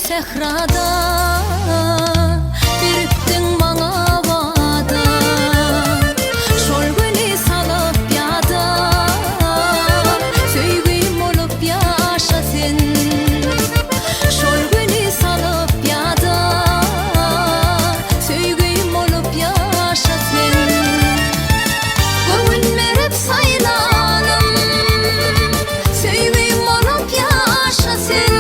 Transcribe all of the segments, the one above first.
sehrada biriktin bana vada, şol güni salıp yada, söygüyüm olup yaşa sen. Şol güni salıp yada, söygüyüm olup yaşa sen. Gönlüm saylanım, söygüyüm olup yaşa sen.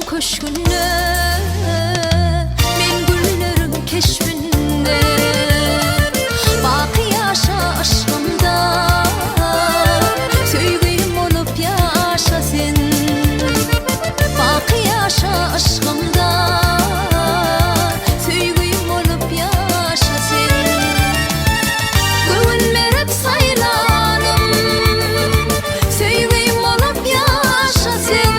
Köşkünde, men güllerim keşfinde, baki yaşa aşkımda, söygüyüm olup yaşa sen. Baki yaşa aşkımda, söygüyüm olup yaşa sen. Gönlüm saylanım, söygüyüm olup yaşa sen.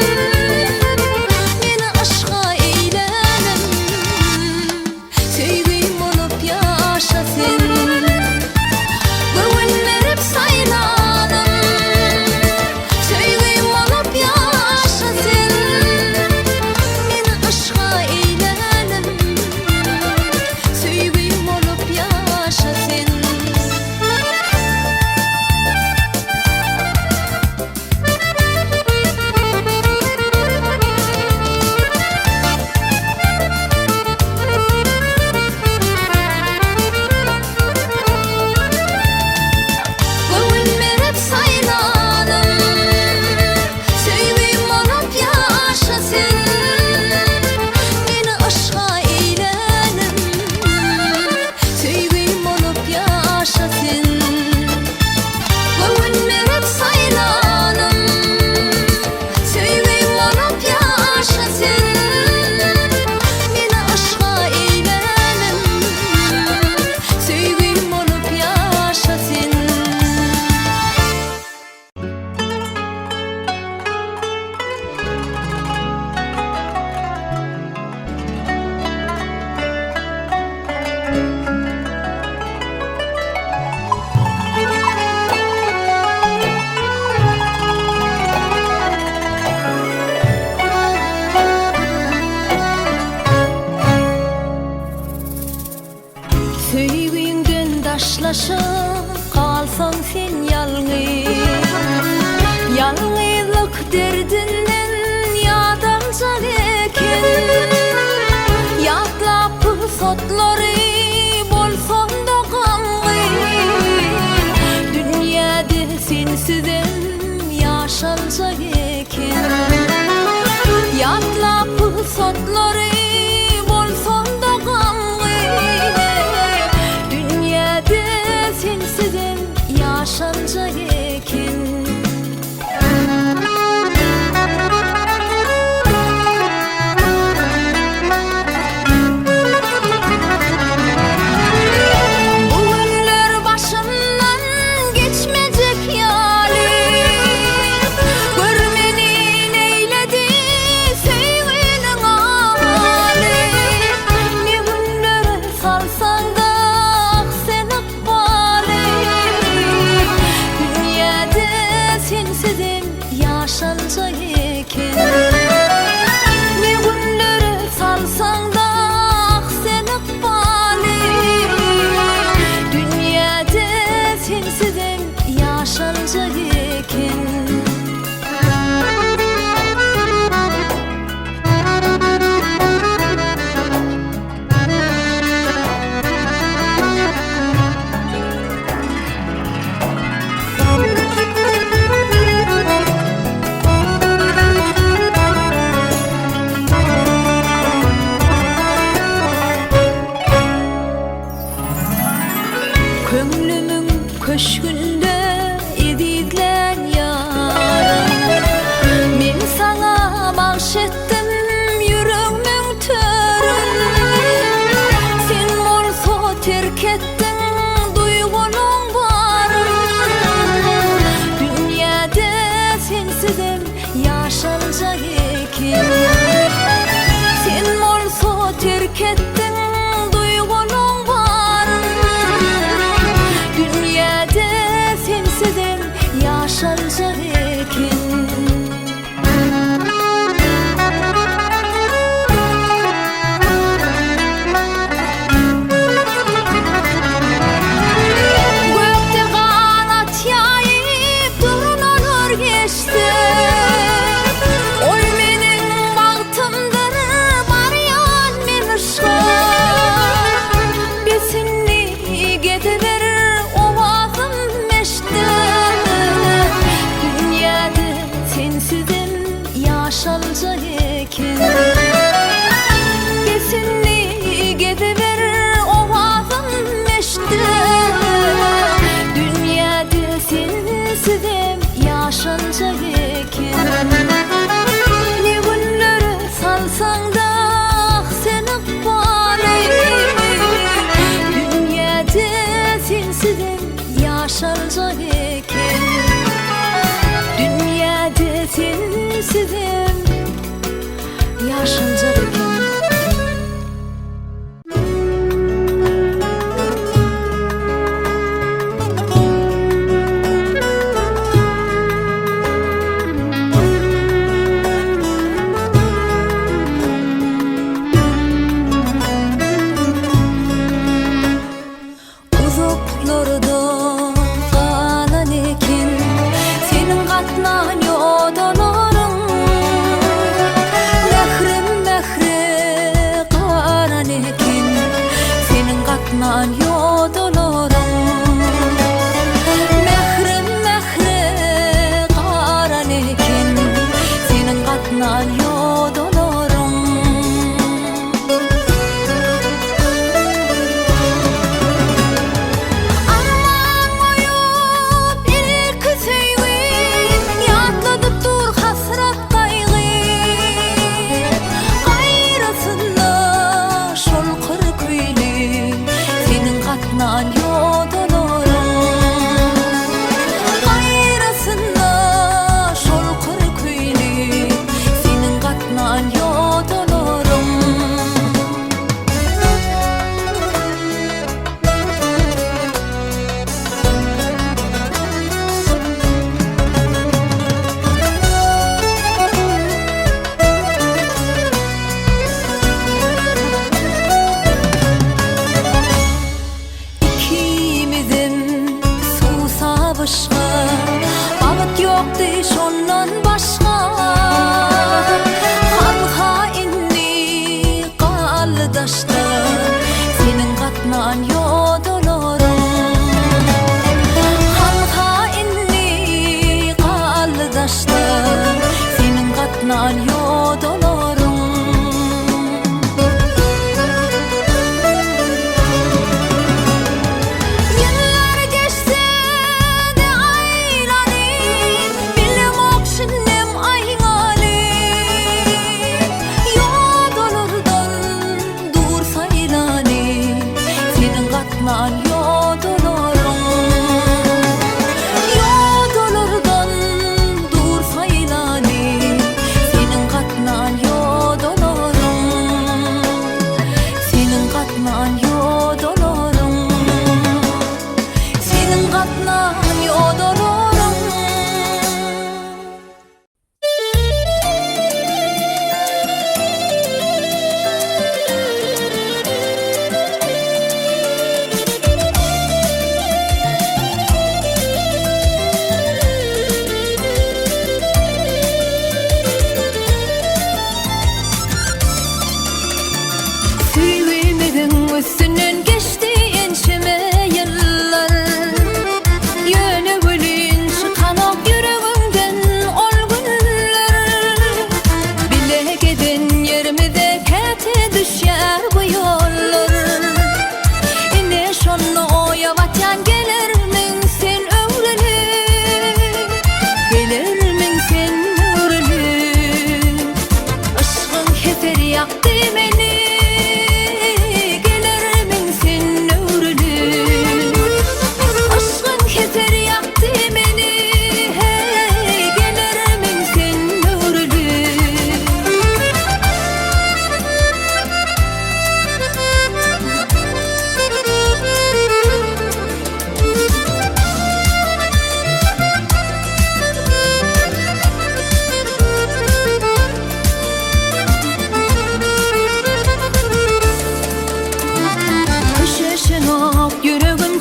Söygüyünden daşlaşıp kalsan sen yalnız, yalnızlık derdinden yadalcan eken. Yadlap sotları bolson da kanlı, dünyada sensizem yaşanacak eken. Yadlap sotları bolson da kanlı, sensizim yaşanacak eken. köşkünde edidler yarım. Men sana bağışettim yüreğimin törün. Sen bolsa terk ettin duygunun barın. Dünyada sensizim yaşanacak eken. Sen bolsa terk ettin duygunun barın. Dünyada sensizim yaşanacak eken. Gökte kanat yayıp durnalar geçti. Ol menin bagtymdyr baryan men ışga. Besinli gidiverir ovazım meşte. Dünyada sensizim yaşanacak eken. Besinli gidiverir ovazım meşte. Dünyada sensizim yaşanacak eken. Ne günleri salsan da sen ıkbalay. Dünyada sensizim yaşanacak eken. Dünyada sensizim yaşanacak eken. Uzaklardan kalan eken senin katnan yodalarың. Mehrim mehre kalan eken senin katnan yodalarың. Mehrim mehre kalan eken senin katnan yodalarың. Arman oyup ilki söýgün, ýatladyp dur hasrat gaýgy. Gaýrasynda şol kır köýli, senin gatnan ýodalarың. Gaýrasynda şol kır köýli, senin gatnan ýodalarың. İkimizin susabışga bagyt ýokdy şondan başga. Han hainli galdaşda senin gatnan ýodalarың. Han hainli galdaşda senin gatnan ýodalarың. Yıllar geçse de aylanyp, bilim okşunem ayňalyp. Ýodalardan dur saýlanyp, senin gatnan ýodalarың. Ýodalardan dur saýlanyp, senin gatnan ýodalarың. Senin gatnan ýodalarың. Senin gatnan ýodalarың.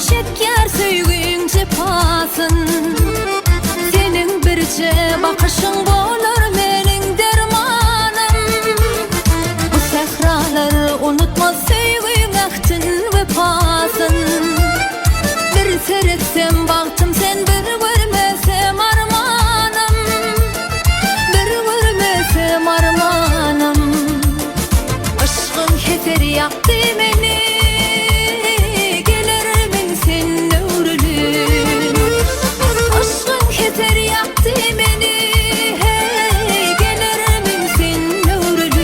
şeker söýgüň jepasyn. Senin birçe bakışın bolar meniň dermanym. Bu sehralar unutmaz söýgüň ähtin wepasyn. Bir seretsem bagtym sen bir görmesem armanım. Bir görmesem armanım. Aşkın keser yaktı beni. Gelermin sen öwrülüp. Aşkın keser yaktı beni. Hey, gelermin sen öwrülüp.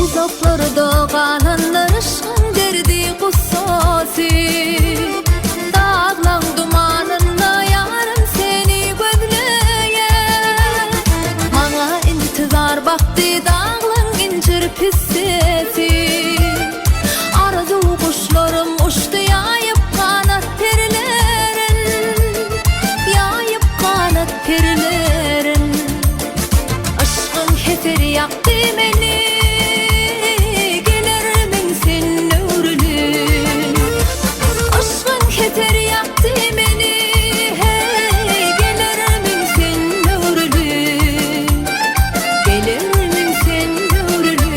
Uzaklarda kalanlar aşkın derdi kussası. Dağlan dumanında yarım seni gözleyen. Mana intizar baktı dağlan incir pis sesi. Arzu kuşlarım uçtu yayıp kanat perilerin. Yayıp kanat perilerin. Aşkın keser yaktı beni. Gelermin sen öwrülüp. Aşkın keser yaktı beni. Hey, gelermin sen öwrülüp. Gelermin sen öwrülüp.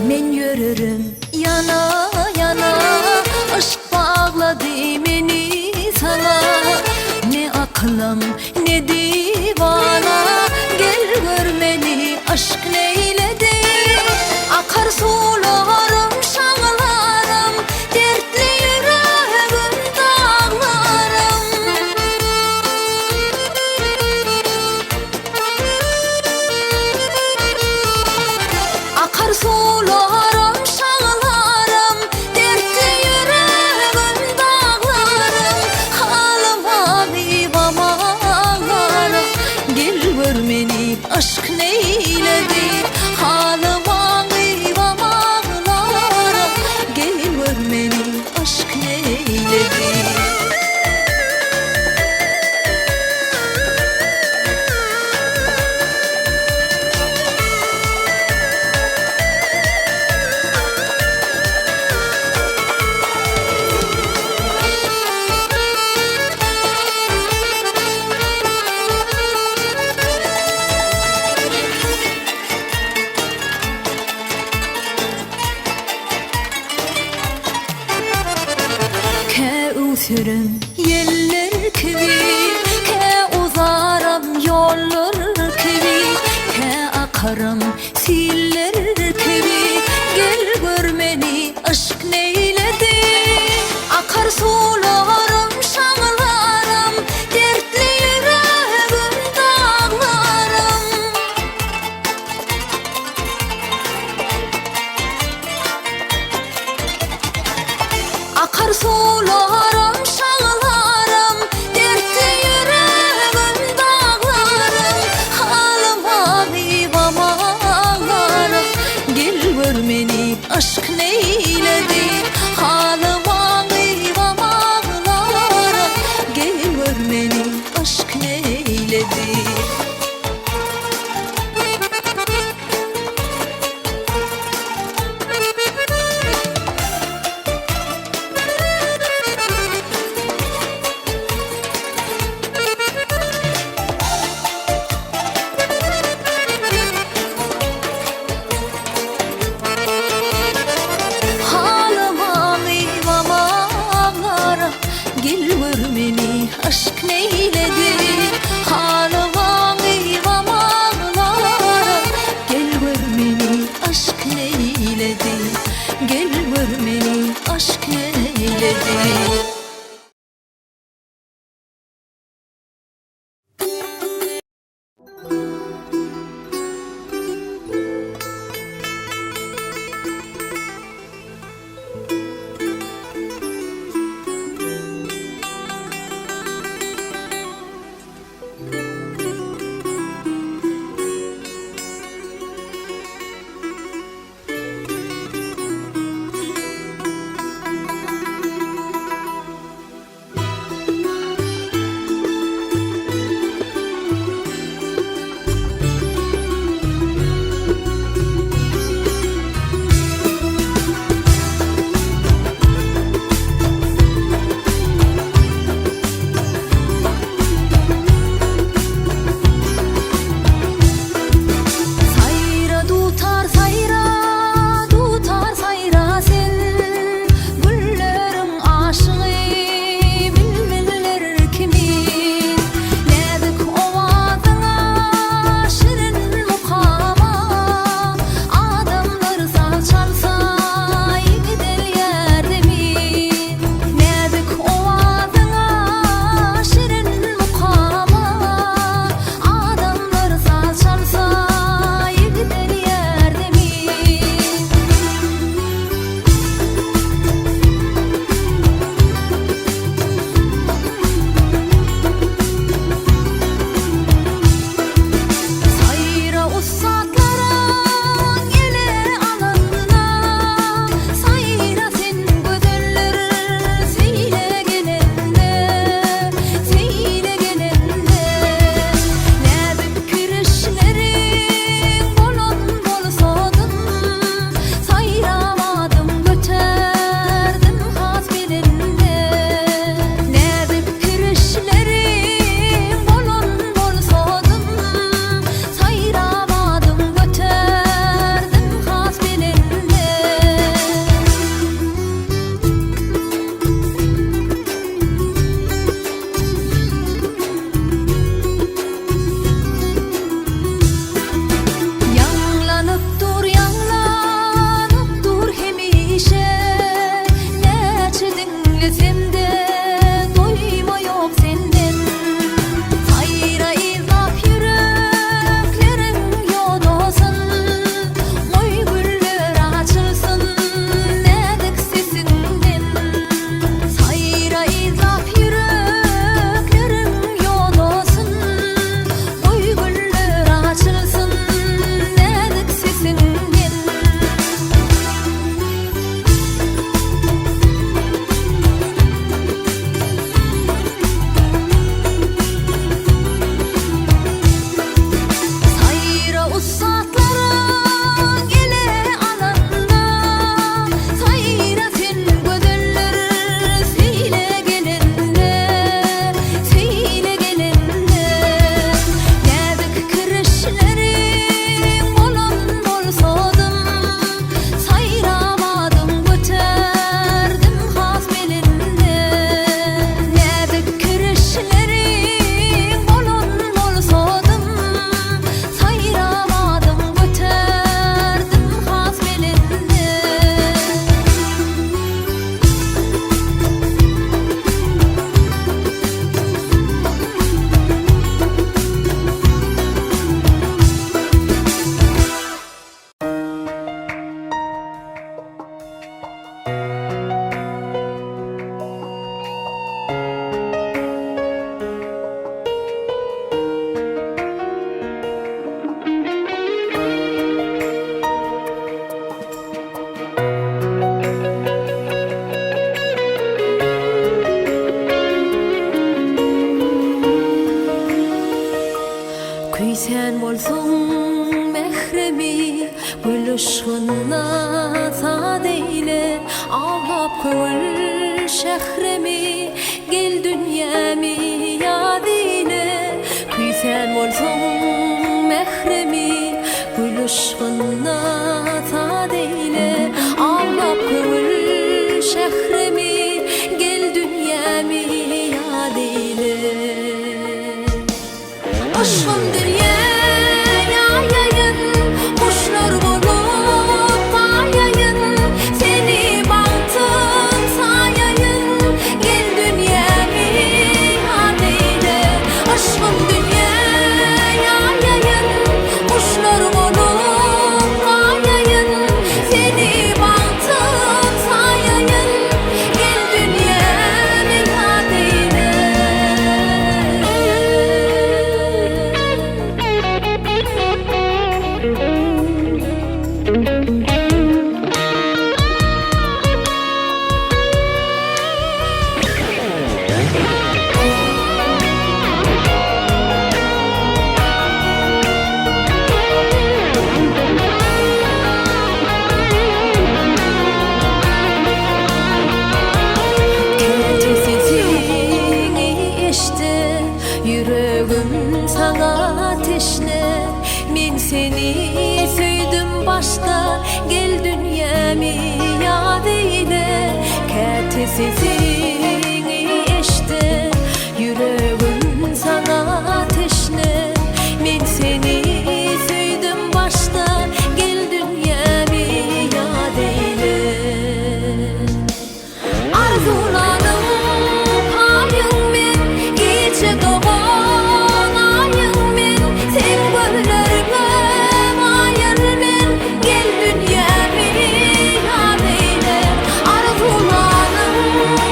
Men yürürüm yana yana. Aşk bağladı beni sana. Ne aklım ne divana. Gel gör beni aşk neyledi. Akar sularım şağlarım. Dertli yüreğim dağlarım. Akar sularım şağlarım. Dertli yüreğim dağlarım. Halıma divama ağlarım. Gel gör beni aşk neyledi. Halıma divama ağlarım. Gel gör beni aşk neyledi. Üsürüm yeller kivi. Ke uzaram yollar kivi. Ke akarım siller kivi. Gel gör beni aşk neyledi. Akar sularım şağlarım. Dertli yüreğim dağlarım. Akar sularım şağlarım. Dertli yüreğim dağlarım. Halıma divama ağlarım. Gel gör beni aşk neyledi. Halıma divama ağlarım. Gel gör beni aşk neyledi. Gel gör beni aşk neyledi. Halıma Kuysen bolsun mehremi gülüşgünna ta deyle ağlap köl şehremi gel dünyami yad eyle Kuysen bolsun mehremi gülüşgünna ta deyle ağlap köl şehremi gel dünyami yad eyle Aşkım dünyaya yayın, kuşlar bulup ayayın Seni baktım sayayın, gel dünyamı yad eyle Aşkım dünyaya yayın, kuşlar bulup ayayın Seni baktım sayayın, gel dünyamı yad eyle Yüreğim sana teşne Men seni söydüm başta Gel dünyamı yad eyle Kete sesini eşte Yüreğim sana teşne Men seni söydüm başta Gel dünyamı yad eyle Arzularım payın men Gece doğan ayın men Sen gönllerime ayır men Gel dünyamı yad eyle Arzularım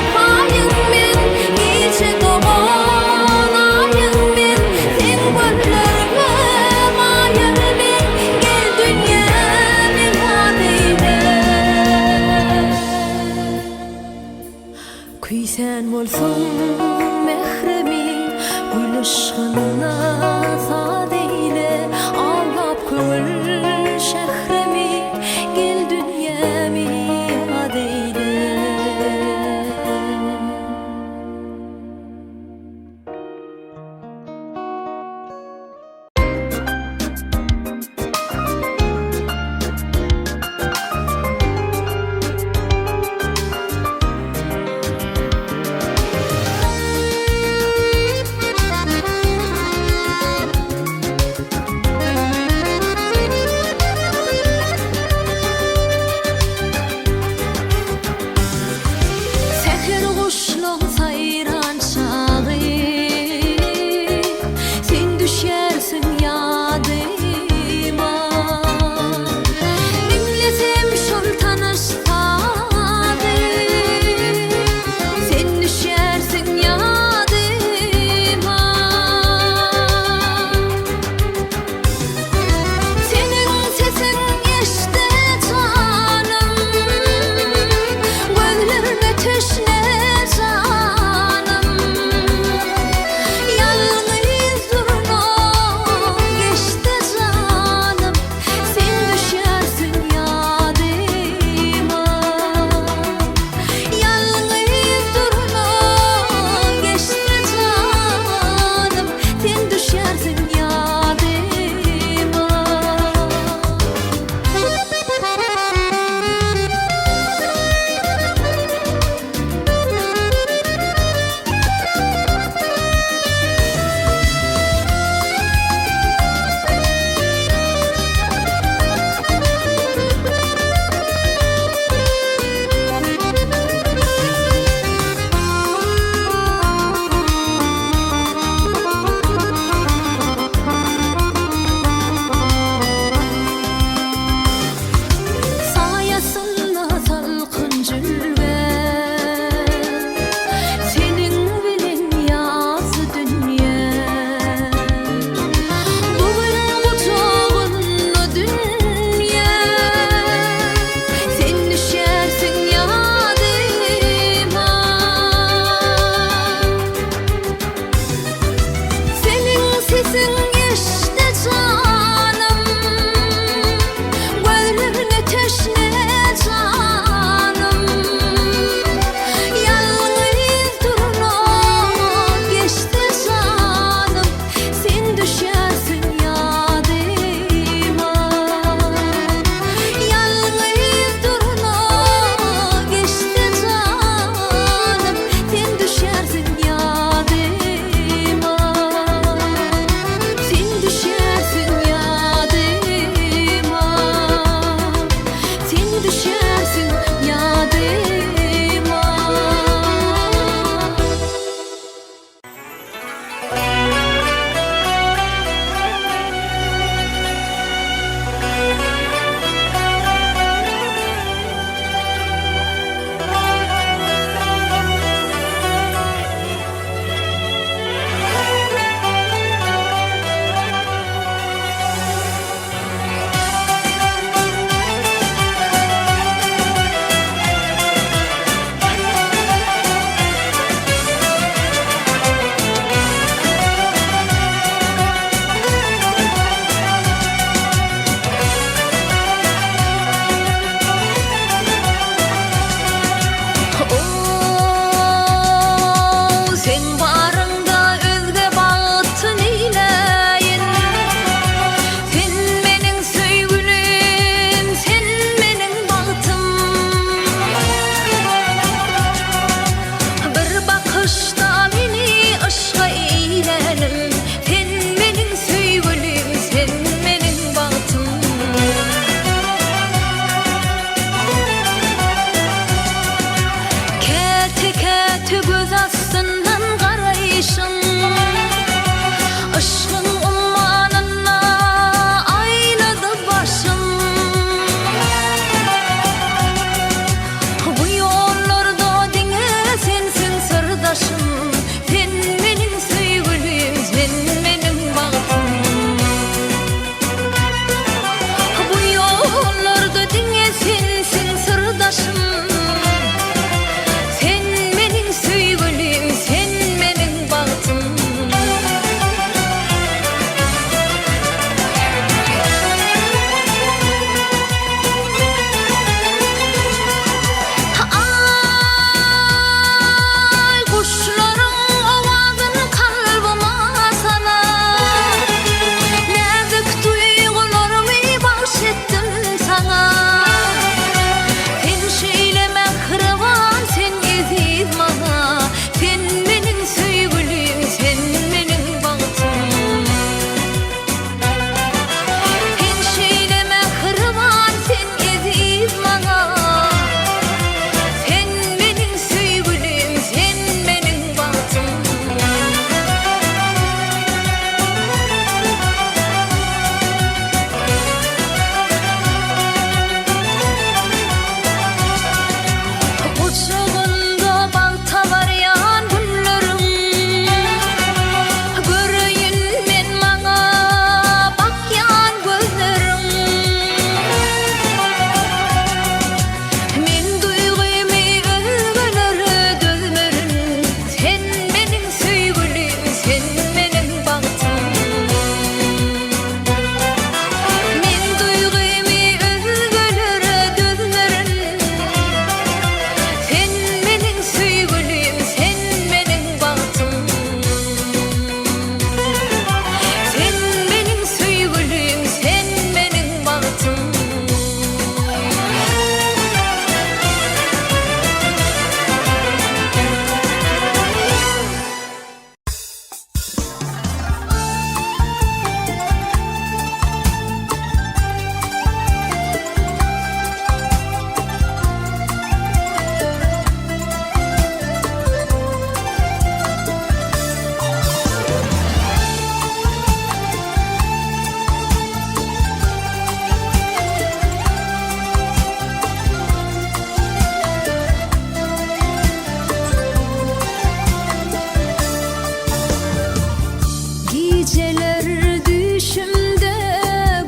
düşümde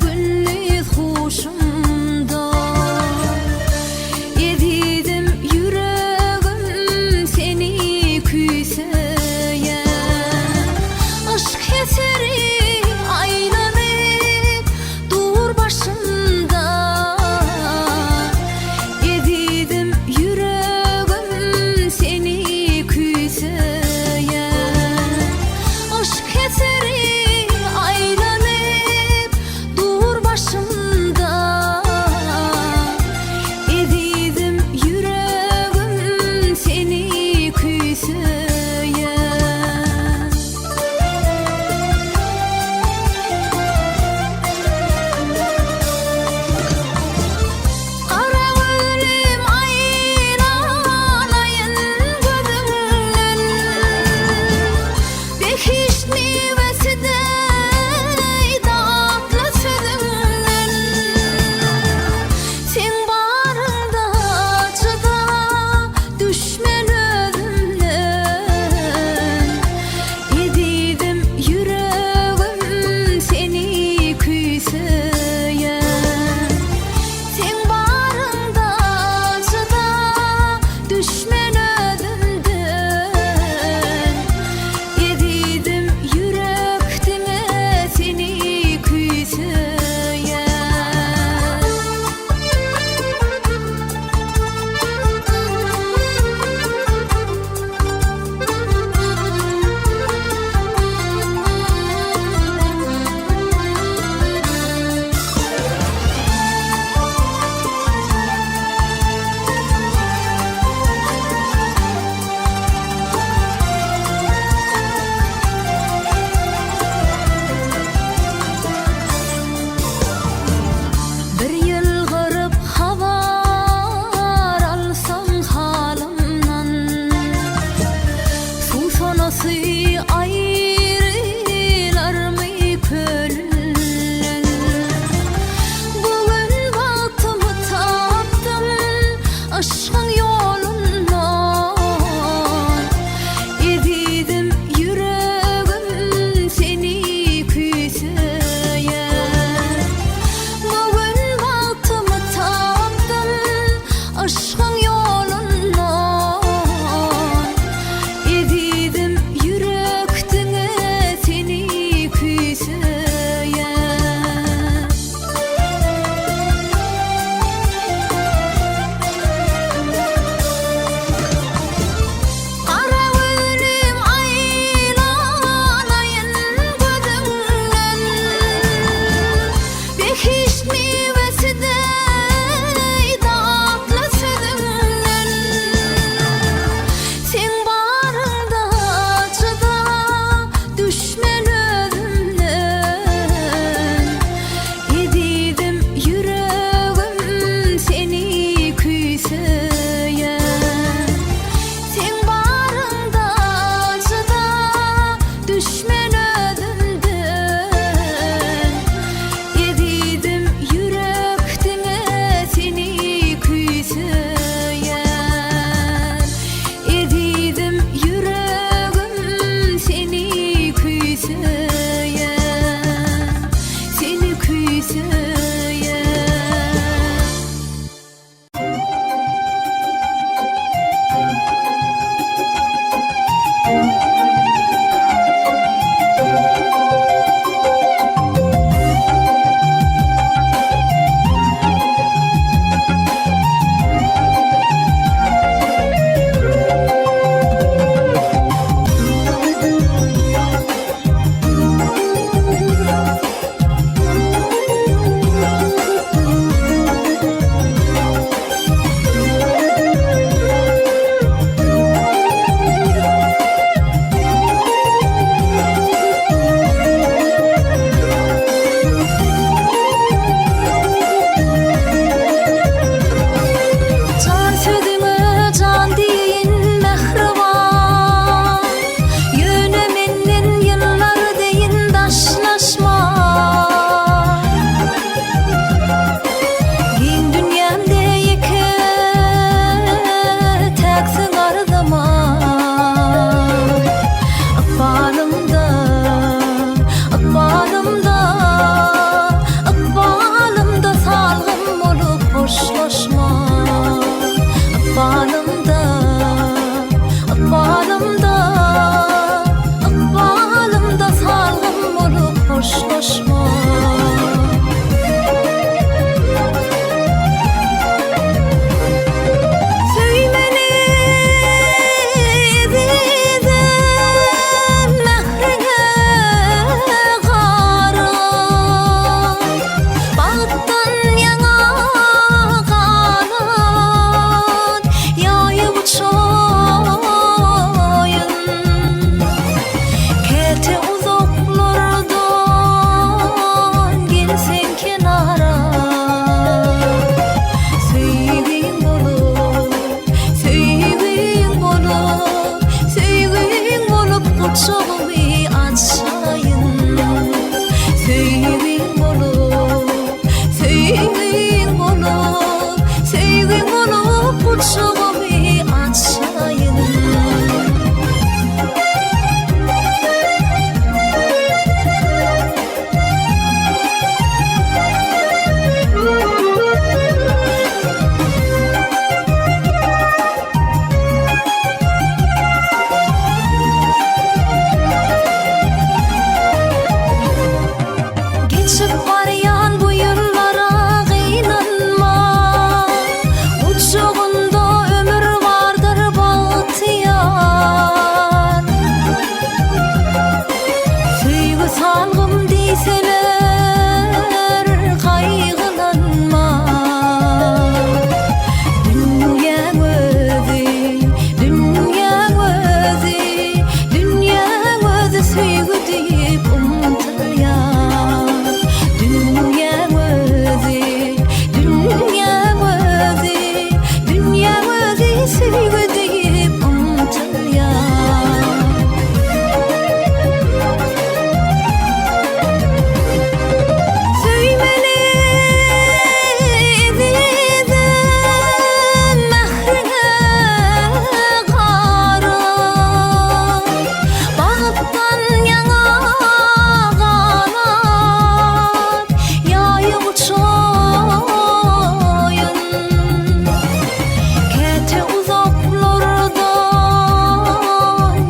gündüz huşumda Ezidim yüreğim seni küyseye Aşk eseri aylanıp dur başımda Ezidim yüreğim seni küyseye Aşk eseri aylanıp hoşlaşma. Çoluğumu açayım, sevgin bulup, sevgin bulup, sevgin bulup bu çoluğumu açayım. Geçip arayan bu yıllara kıynanma, uçuğunda ömür vardır bahtiyar. Sevgi salgım deyseler kaygılanma. Dünya özü, dünya özü, dünya özü sevgi deyip unutur ya. Dünya özü, dünya özü, dünya özü sevgi deyip unutur ya. Söymeli dedim mehrine karı, bağıttan yana kanat yayıp uçayım. Kete uzaklardan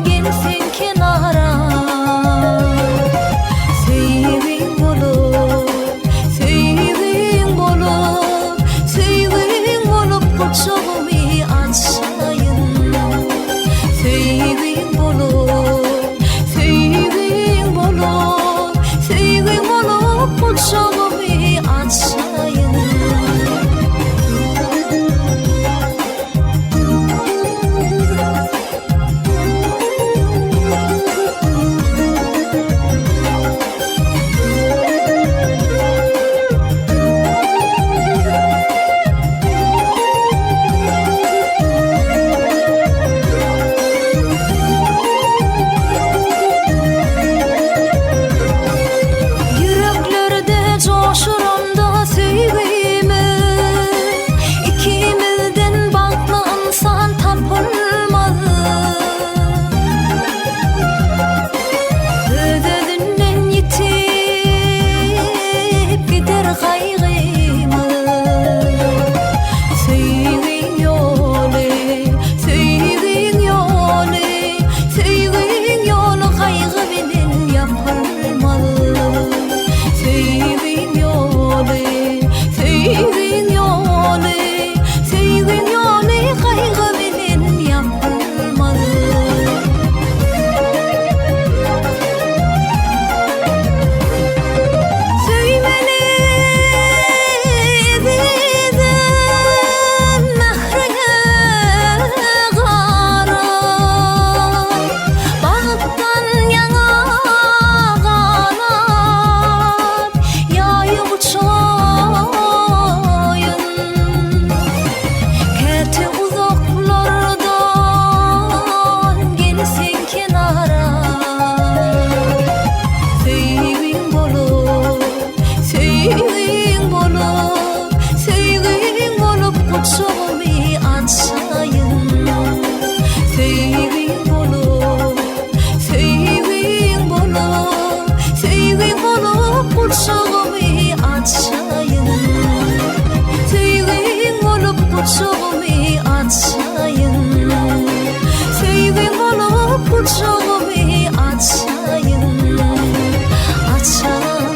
gelsin kenara. Sevgin bulup, sevgin bulup, sevgin bulup bu çoluğumu açayım. Sevgin bulup, sevgin bulup, sevgin bulup bu çoluğumu açayım. Yüreklerde coşur onda sevgimi, ikimizden bağlı insan tapılmaz. Özünden yitip gider kaygımız. Sevgin yolu, sevgin yolu, sevgin yolu kaygı bilen yapılmaz. Sevgin yolu, sevgin yolu, sevgin yolu kaygı bilen yapılmaz. Söymeli dedim mehrine karı, bağıttan yana kanat yayıp uçayım. Kete uzaklardan gelsin kenara. Sevgin bulup, sevgin bulup, sevgin bulup bu çoluğumu açayım. Sevgin bulup, sevgin bulup, sevgin bulup bu çoluğumu açayım. Sevgin bulup bu çoluğumu açayım. Sevgin bulup bu çoluğumu açayım. Açayım.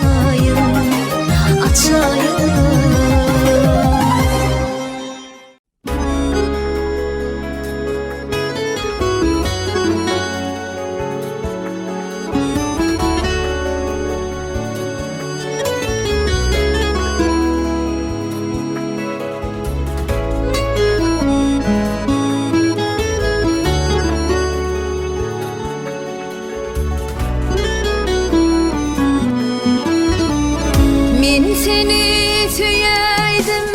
seni söyeydim,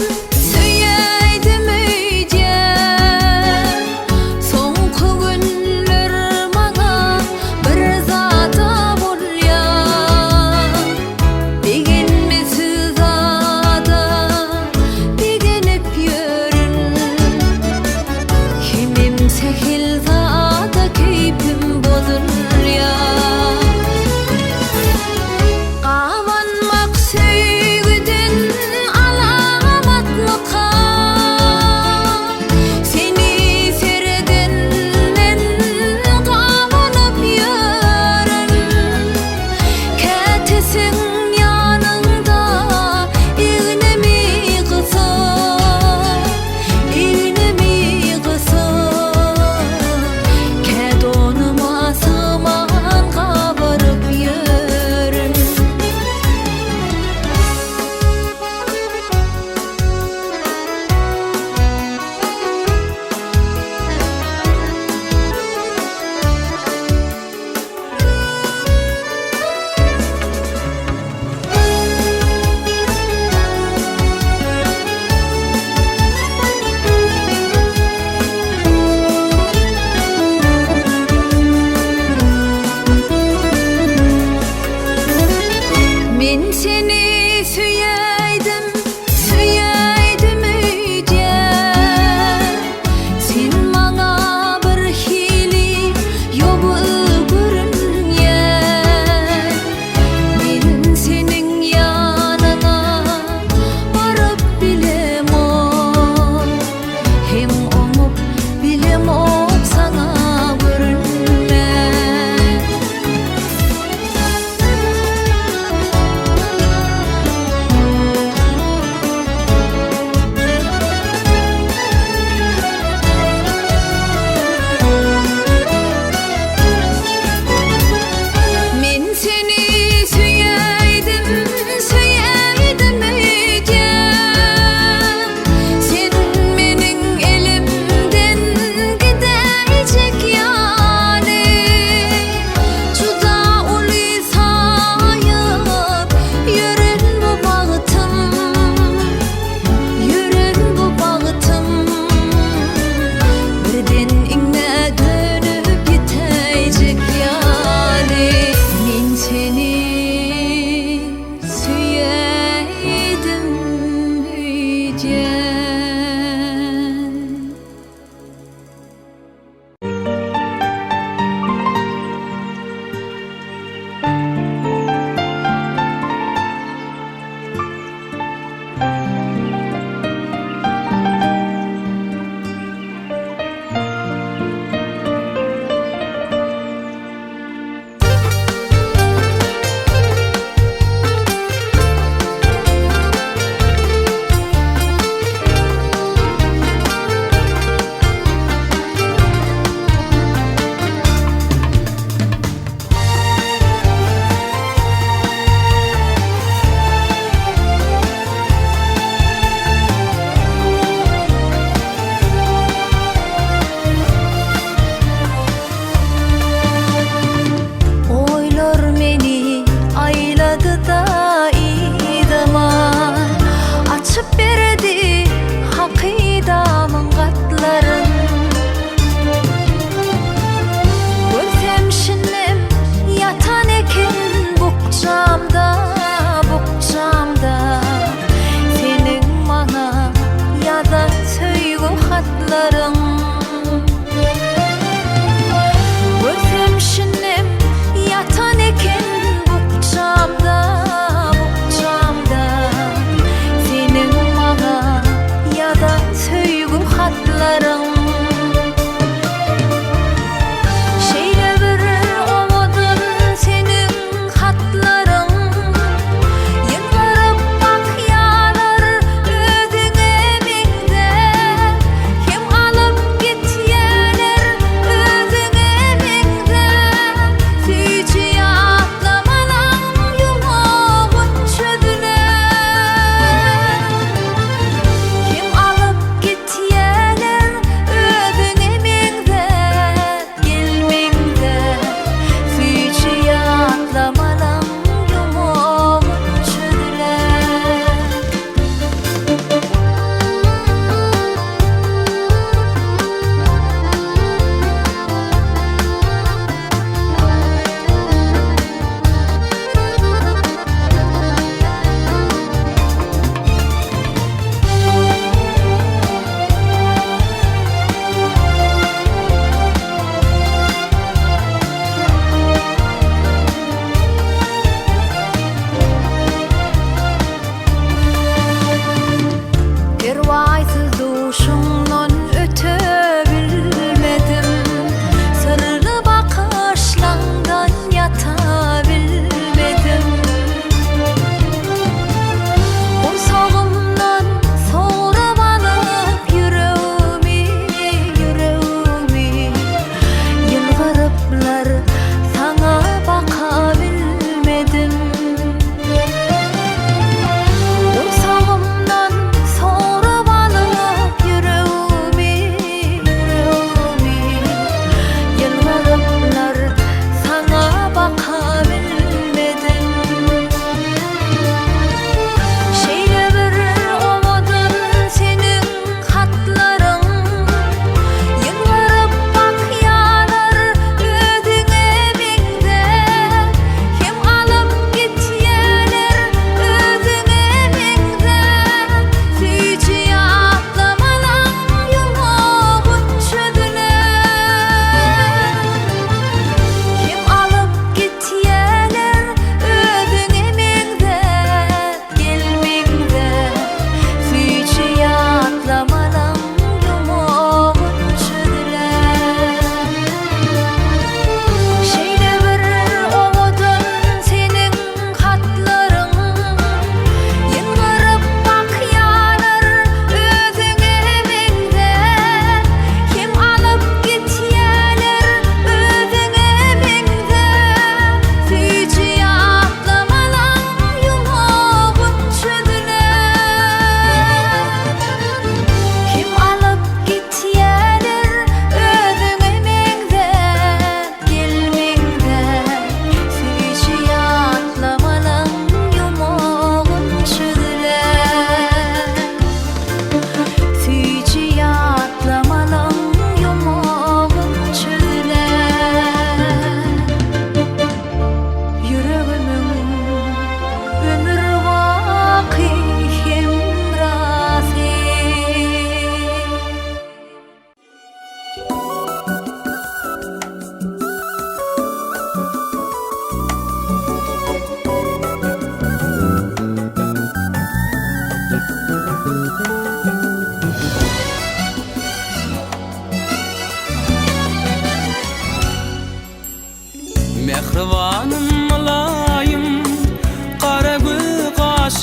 söyeydim öýje. Soňky günler maňa bir zata bolýar. Degenme sızada degenip ýörün. Kimim sehil zata keypim bozulýar. Gawanmak söýgüden alamatlyka. Seni sereden men gawanyp ýörün. Kätesiň ýanynda iňnemi gysa, iňnemi gysa. Kädonyma syman gawaryp ýörün. Men seni söyeydim, söyeydim öýje. Sen maňa bir hili ýobul görünýär. Men seniň ýanyna baryp bilemo, hem oňup bilemo saňa görünmär.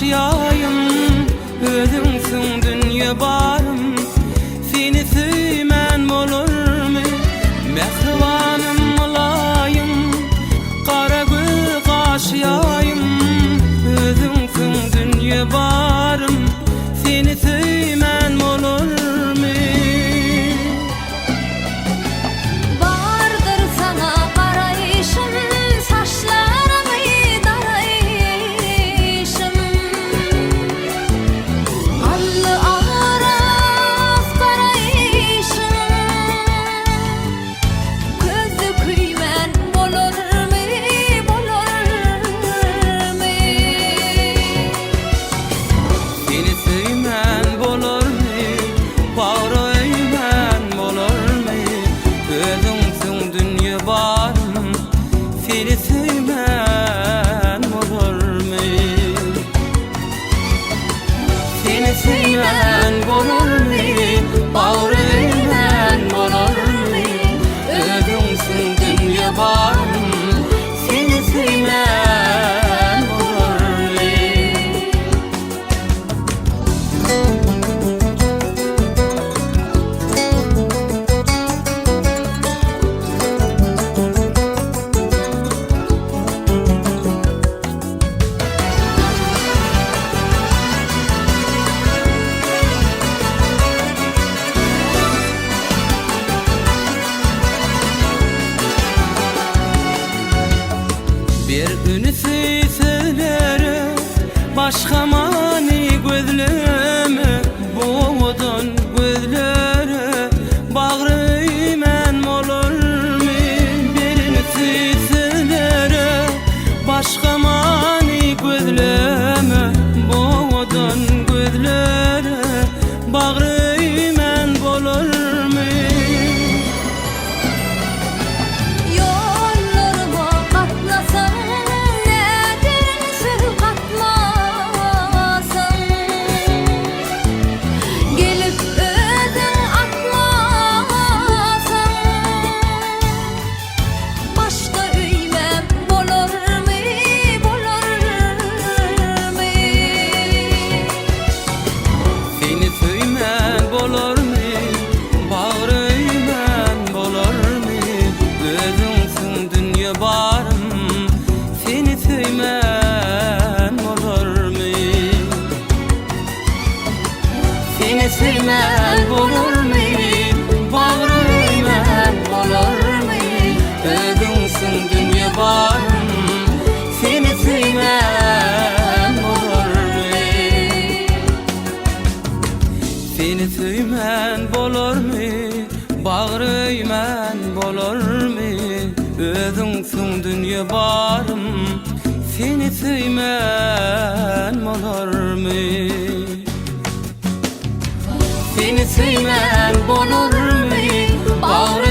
gaşyayım, özüňsiň dünýe barym. Seni süýmän bolurmy, mehribanym mulayym, gara göz gaşyayım, özüňsiň dünýe barym. Seni süýmän bolurmy. Bardır sana garayşym, saçlaramy darayşym. Allı aras garayşym, gözü küýmän bolurmy, bolurmy. Seni süýmän bolurmy, bagry öýmän bolurmy, özüňsiň dünýe barym. Seni süýmän bolurmy, seni süýmän bolurmy, bagry öýmän bolurmy, özüňsiň dünýe barym. Seni süýmän bolurmy. Bir günü süýseleri, başga mani gözlemi, boğdun gözleri, bagry öýmän bolurmy. Birini süýseleri, başga mani gözlemi, boğdun gözleri, bagry öýmän bolurmy. Yollarıma katlasam, nedensiz katlasam. Gelip özün atlasan, başka üymem bolurmy, bolurmy. Seni süýmän bolurmy, bagry öýmän bolurmy, özüňsiň dünýe barym. Seni süýmän bolurmy, seni süýmän bolurmy, bagry öýmän bolurmy, özüňsiň dünýe barym. Seni süýmän bolurmy, seni süýmän bolurmy, bagry öýmän bolurmy, özüňsiň dünýe barym. Seni süýmän bolurmy, seni süýmän bolurmy, bagry